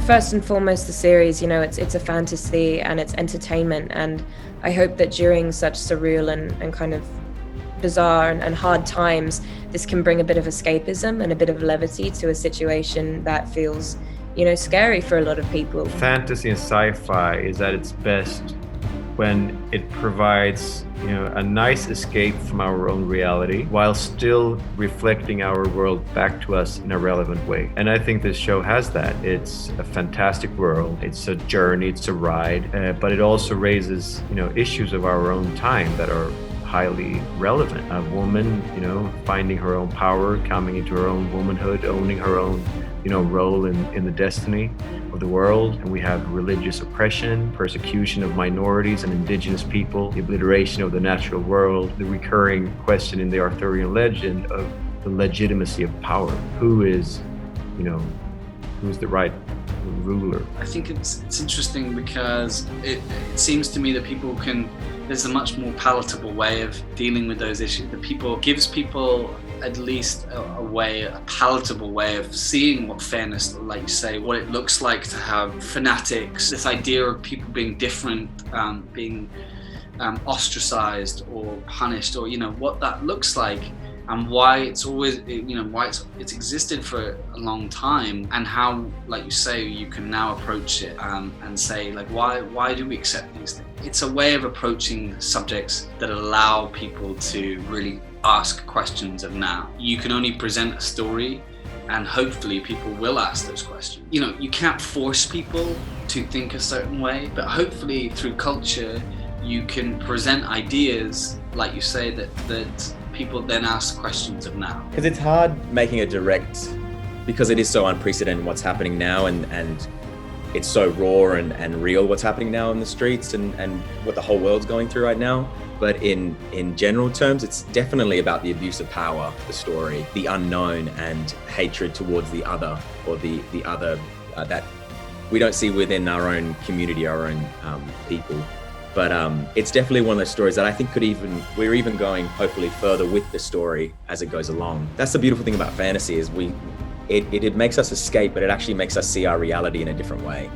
First and foremost, the series, it's a fantasy and it's entertainment, and I hope that during such surreal and kind of bizarre and hard times, this can bring a bit of escapism and a bit of levity to a situation that feels, scary for a lot of people. Fantasy and sci-fi is at its best when it provides, a nice escape from our own reality while still reflecting our world back to us in a relevant way. And I think this show has that. It's a fantastic world. It's a journey, it's a ride, but it also raises, issues of our own time that are highly relevant. A woman, finding her own power, coming into her own womanhood, owning her own, role in the destiny of the world. And we have religious oppression, persecution of minorities and indigenous people, the obliteration of the natural world, the recurring question in the Arthurian legend of the legitimacy of power. Who is, who's the right ruler? I think it's interesting because it seems to me that there's a much more palatable way of dealing with those issues. That gives people at least a palatable way of seeing what fairness, like you say, what it looks like to have fanatics, this idea of people being different, being ostracized or punished, or what that looks like, and why it's always, why it's existed for a long time, and how, like you say, you can now approach it and say, like, why do we accept these things? It's a way of approaching subjects that allow people to really ask questions of now. You can only present a story, and hopefully people will ask those questions. You can't force people to think a certain way, but hopefully through culture, you can present ideas, like you say, that people then ask questions of now. Because it's hard making a direct, because it is so unprecedented what's happening now, and it's so raw and real what's happening now in the streets and what the whole world's going through right now. But in general terms, it's definitely about the abuse of power, the story, the unknown, and hatred towards the other, or the other that we don't see within our own community, our own people. But it's definitely one of those stories that I think we're even going hopefully further with the story as it goes along. That's the beautiful thing about fantasy, is it makes us escape, but it actually makes us see our reality in a different way.